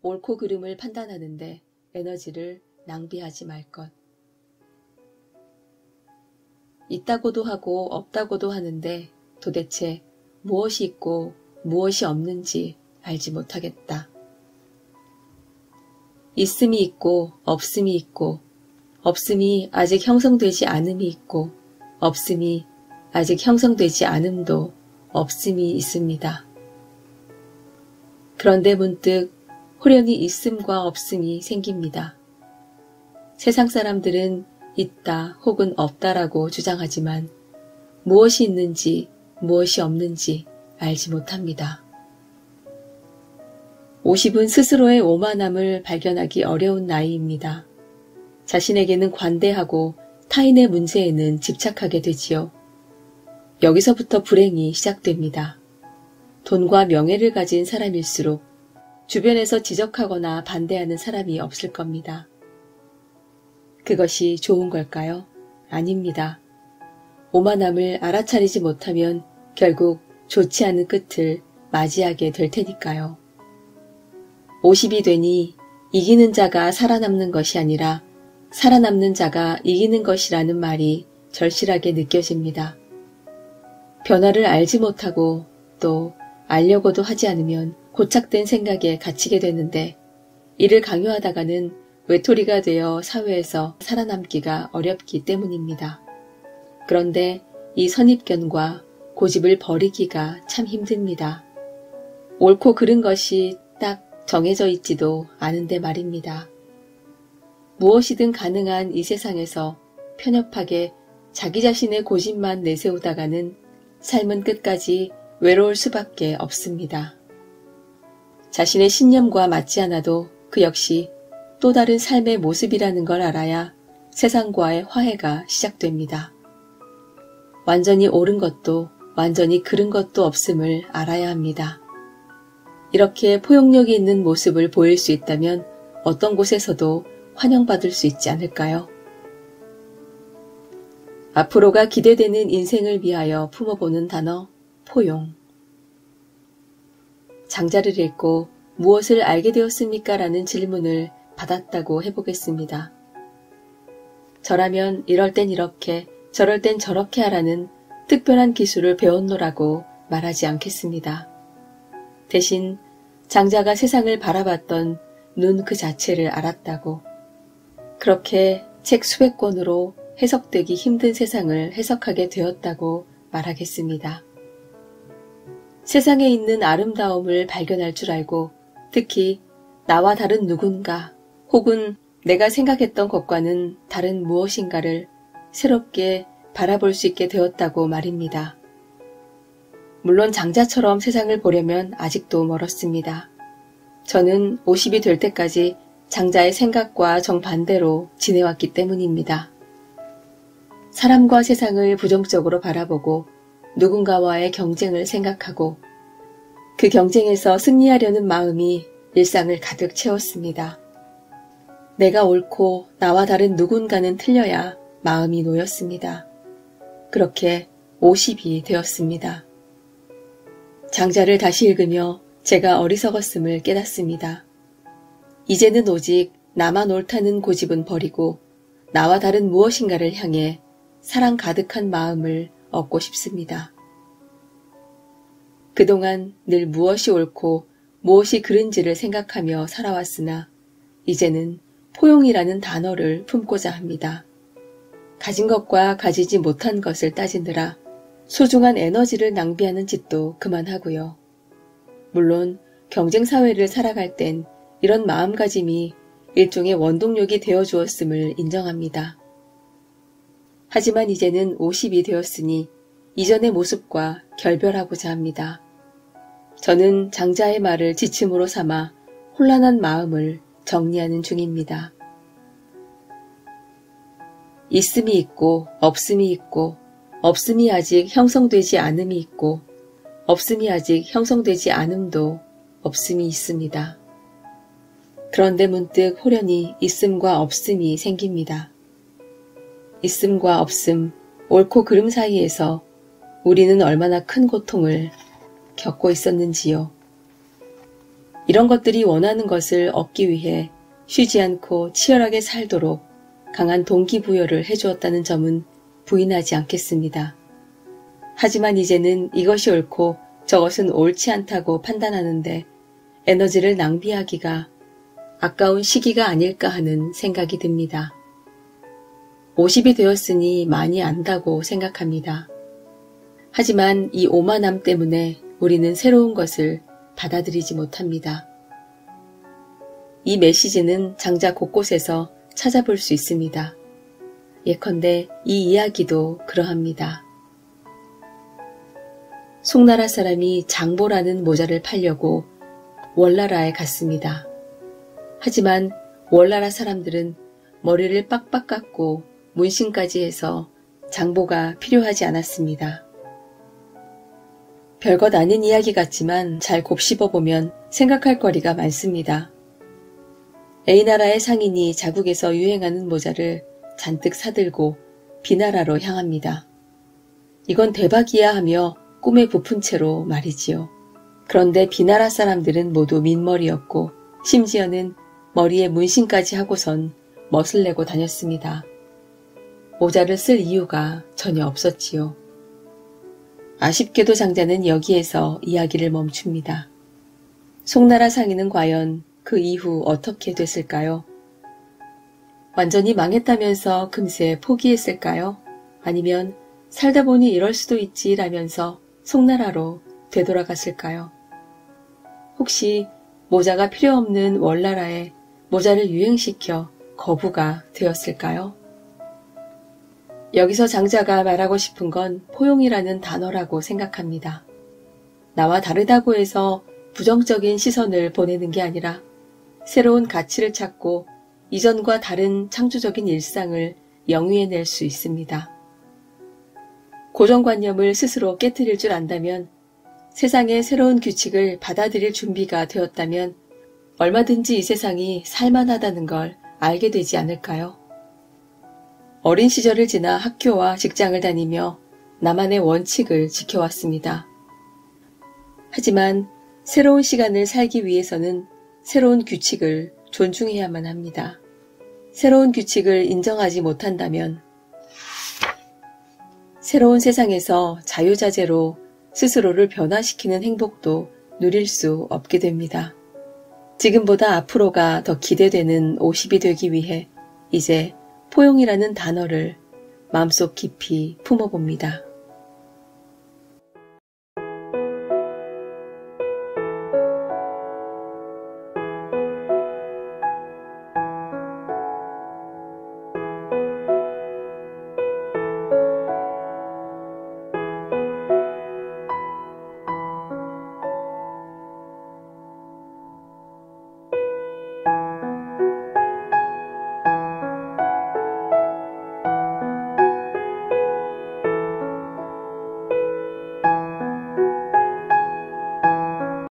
옳고 그름을 판단하는데 에너지를 낭비하지 말 것. 있다고도 하고 없다고도 하는데 도대체 무엇이 있고 무엇이 없는지 알지 못하겠다. 있음이 있고 없음이 있고 없음이 아직 형성되지 않음이 있고 없음이 아직 형성되지 않음도 없음이 있습니다. 그런데 문득 호련히 있음과 없음이 생깁니다. 세상 사람들은 있다 혹은 없다라고 주장하지만 무엇이 있는지 무엇이 없는지 알지 못합니다. 50은 스스로의 오만함을 발견하기 어려운 나이입니다. 자신에게는 관대하고 타인의 문제에는 집착하게 되지요. 여기서부터 불행이 시작됩니다. 돈과 명예를 가진 사람일수록 주변에서 지적하거나 반대하는 사람이 없을 겁니다. 그것이 좋은 걸까요? 아닙니다. 오만함을 알아차리지 못하면 결국 좋지 않은 끝을 맞이하게 될 테니까요. 50이 되니 이기는 자가 살아남는 것이 아니라 살아남는 자가 이기는 것이라는 말이 절실하게 느껴집니다. 변화를 알지 못하고 또 알려고도 하지 않으면 고착된 생각에 갇히게 되는데 이를 강요하다가는 외톨이가 되어 사회에서 살아남기가 어렵기 때문입니다. 그런데 이 선입견과 고집을 버리기가 참 힘듭니다. 옳고 그른 것이 딱 정해져 있지도 않은데 말입니다. 무엇이든 가능한 이 세상에서 편협하게 자기 자신의 고집만 내세우다가는 삶은 끝까지 외로울 수밖에 없습니다. 자신의 신념과 맞지 않아도 그 역시 또 다른 삶의 모습이라는 걸 알아야 세상과의 화해가 시작됩니다. 완전히 옳은 것도 완전히 그른 것도 없음을 알아야 합니다. 이렇게 포용력이 있는 모습을 보일 수 있다면 어떤 곳에서도 환영받을 수 있지 않을까요? 앞으로가 기대되는 인생을 위하여 품어보는 단어, 포용. 장자를 읽고 무엇을 알게 되었습니까? 라는 질문을 받았다고 해보겠습니다. 저라면 이럴 땐 이렇게, 저럴 땐 저렇게 하라는 특별한 기술을 배웠노라고 말하지 않겠습니다. 대신 장자가 세상을 바라봤던 눈 그 자체를 알았다고, 그렇게 책 수백 권으로 해석되기 힘든 세상을 해석하게 되었다고 말하겠습니다. 세상에 있는 아름다움을 발견할 줄 알고 특히 나와 다른 누군가 혹은 내가 생각했던 것과는 다른 무엇인가를 새롭게 바라볼 수 있게 되었다고 말입니다. 물론 장자처럼 세상을 보려면 아직도 멀었습니다. 저는 50이 될 때까지 장자의 생각과 정반대로 지내왔기 때문입니다. 사람과 세상을 부정적으로 바라보고 누군가와의 경쟁을 생각하고 그 경쟁에서 승리하려는 마음이 일상을 가득 채웠습니다. 내가 옳고 나와 다른 누군가는 틀려야 마음이 놓였습니다. 그렇게 50이 되었습니다. 장자를 다시 읽으며 제가 어리석었음을 깨닫습니다. 이제는 오직 나만 옳다는 고집은 버리고 나와 다른 무엇인가를 향해 사랑 가득한 마음을 얻고 싶습니다. 그동안 늘 무엇이 옳고 무엇이 그른지를 생각하며 살아왔으나 이제는 포용이라는 단어를 품고자 합니다. 가진 것과 가지지 못한 것을 따지느라 소중한 에너지를 낭비하는 짓도 그만하고요. 물론 경쟁사회를 살아갈 땐 이런 마음가짐이 일종의 원동력이 되어주었음을 인정합니다. 하지만 이제는 50이 되었으니 이전의 모습과 결별하고자 합니다. 저는 장자의 말을 지침으로 삼아 혼란한 마음을 정리하는 중입니다. 있음이 있고 없음이 있고 없음이 아직 형성되지 않음이 있고 없음이 아직 형성되지 않음도 없음이 있습니다. 그런데 문득 호련히 있음과 없음이 생깁니다. 있음과 없음, 옳고 그름 사이에서 우리는 얼마나 큰 고통을 겪고 있었는지요. 이런 것들이 원하는 것을 얻기 위해 쉬지 않고 치열하게 살도록 강한 동기부여를 해주었다는 점은 부인하지 않겠습니다. 하지만 이제는 이것이 옳고 저것은 옳지 않다고 판단하는데 에너지를 낭비하기가 아까운 시기가 아닐까 하는 생각이 듭니다. 50이 되었으니 많이 안다고 생각합니다. 하지만 이 오만함 때문에 우리는 새로운 것을 받아들이지 못합니다. 이 메시지는 장자 곳곳에서 찾아볼 수 있습니다. 예컨대 이 이야기도 그러합니다. 송나라 사람이 장보라는 모자를 팔려고 월나라에 갔습니다. 하지만 월나라 사람들은 머리를 빡빡 깎고 문신까지 해서 장보가 필요하지 않았습니다. 별것 아닌 이야기 같지만 잘 곱씹어보면 생각할 거리가 많습니다. A나라의 상인이 자국에서 유행하는 모자를 잔뜩 사들고 B나라로 향합니다. 이건 대박이야 하며 꿈에 부푼 채로 말이지요. 그런데 B나라 사람들은 모두 민머리였고 심지어는 머리에 문신까지 하고선 멋을 내고 다녔습니다. 모자를 쓸 이유가 전혀 없었지요. 아쉽게도 장자는 여기에서 이야기를 멈춥니다. 송나라 상인은 과연 그 이후 어떻게 됐을까요? 완전히 망했다면서 금세 포기했을까요? 아니면 살다 보니 이럴 수도 있지라면서 송나라로 되돌아갔을까요? 혹시 모자가 필요 없는 월나라에 모자를 유행시켜 거부가 되었을까요? 여기서 장자가 말하고 싶은 건 포용이라는 단어라고 생각합니다. 나와 다르다고 해서 부정적인 시선을 보내는 게 아니라 새로운 가치를 찾고 이전과 다른 창조적인 일상을 영위해낼 수 있습니다. 고정관념을 스스로 깨트릴 줄 안다면, 세상의 새로운 규칙을 받아들일 준비가 되었다면 얼마든지 이 세상이 살만하다는 걸 알게 되지 않을까요? 어린 시절을 지나 학교와 직장을 다니며 나만의 원칙을 지켜왔습니다. 하지만 새로운 시간을 살기 위해서는 새로운 규칙을 존중해야만 합니다. 새로운 규칙을 인정하지 못한다면 새로운 세상에서 자유자재로 스스로를 변화시키는 행복도 누릴 수 없게 됩니다. 지금보다 앞으로가 더 기대되는 50이 되기 위해 이제 포용이라는 단어를 마음속 깊이 품어봅니다.